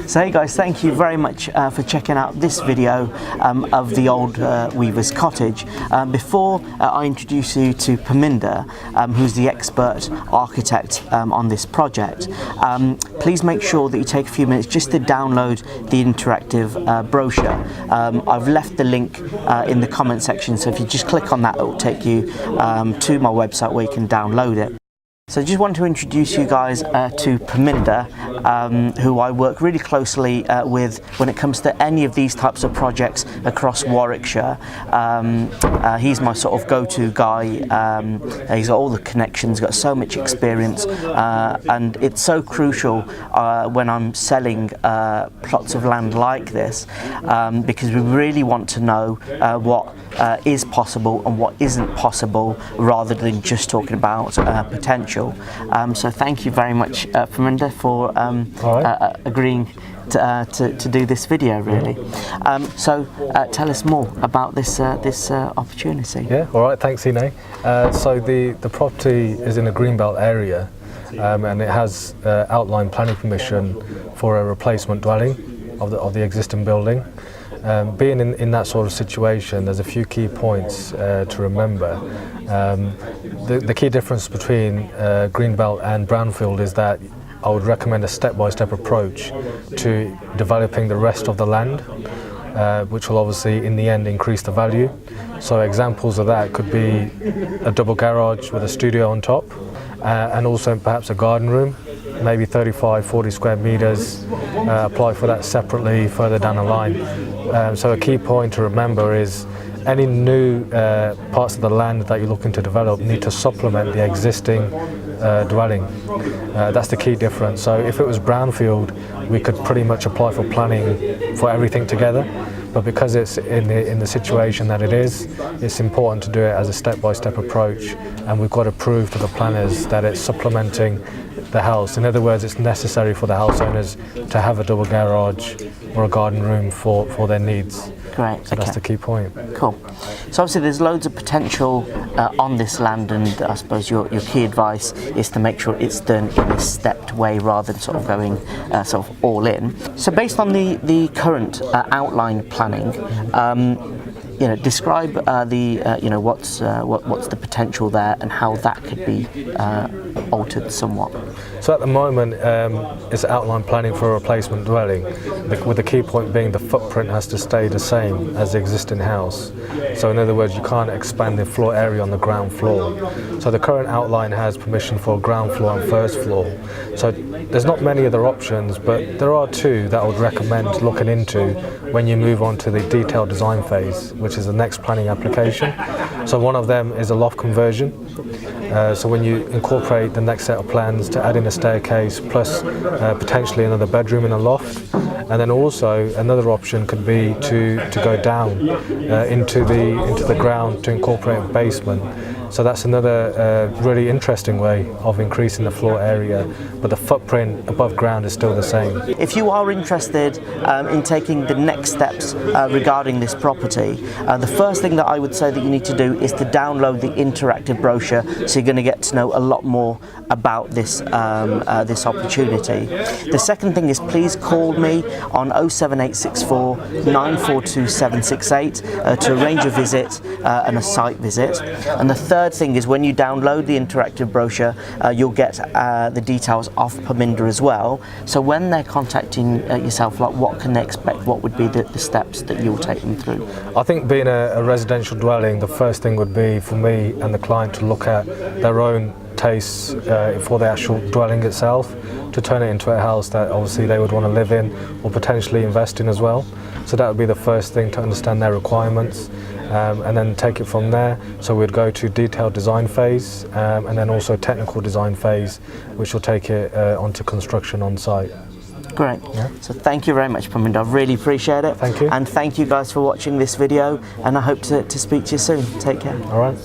So hey guys, thank you very much for checking out this video of the old Weaver's Cottage. Before I introduce you to Parminder, who's the expert architect on this project, please make sure that you take a few minutes just to download the interactive brochure. I've left the link in the comment section, so if you just click on that, it will take you to my website where you can download it. So I just want to introduce you guys to Parminder, who I work really closely with when it comes to any of these types of projects across Warwickshire. He's my sort of go-to guy. He's got all the connections, got so much experience, and it's so crucial when I'm selling plots of land like this, because we really want to know what is possible and what isn't possible, rather than just talking about potential. So thank you very much, Parminder, for agreeing to do this video, really. So tell us more about this opportunity. Yeah, all right, thanks, Ine. So the property is in a greenbelt area, and it has outline planning permission for a replacement dwelling of the existing building. Being in that sort of situation, there's a few key points to remember. The key difference between greenbelt and brownfield is that I would recommend a step-by-step approach to developing the rest of the land, which will obviously in the end increase the value. So examples of that could be a double garage with a studio on top, and also perhaps a garden room, maybe 35-40 square meters. Apply for that separately further down the line. So a key point to remember is any new parts of the land that you're looking to develop need to supplement the existing dwelling. That's the key difference. So if it was brownfield, we could pretty much apply for planning for everything together. But because it's in the situation that it is, it's important to do it as a step-by-step approach, and we've got to prove to the planners that it's supplementing the house. In other words, it's necessary for the house owners to have a double garage or a garden room for their needs. Great. So that's the key point. Cool. So obviously there's loads of potential on this land, and I suppose your key advice is to make sure it's done in a stepped way rather than sort of going sort of all in. So based on the current outline planning, describe what's the potential there and how that could be altered somewhat. So at the moment, it's outline planning for a replacement dwelling, with the key point being the footprint has to stay the same as the existing house. So in other words, you can't expand the floor area on the ground floor. So the current outline has permission for ground floor and first floor. So there's not many other options, but there are two that I would recommend looking into when you move on to the detailed design phase, which is the next planning application. So one of them is a loft conversion. So when you incorporate the next set of plans to add in a staircase plus potentially another bedroom in a loft, and then also another option could be to go down into the ground to incorporate a basement. So that's another really interesting way of increasing the floor area, but the footprint above ground is still the same. If you are interested in taking the next steps regarding this property, the first thing that I would say that you need to do is to download the interactive brochure, so you're going to get to know a lot more about this this opportunity. The second thing is, please call me on 07864 942 768 to arrange a visit and a site visit. And the third thing is, when you download the interactive brochure, you'll get the details of Parminder as well. So when they're contacting yourself, like, what can they expect? What would be the steps that you'll take them through? I think being a residential dwelling, the first thing would be for me and the client to look at their own tastes for the actual dwelling itself, to turn it into a house that obviously they would want to live in or potentially invest in as well. So that would be the first thing, to understand their requirements, and then take it from there. So we'd go to detailed design phase, and then also technical design phase, which will take it onto construction on site. Great. Yeah. So thank you very much, Parminder. I really appreciate it. Thank you. And thank you guys for watching this video, and I hope to speak to you soon. Take care. All right.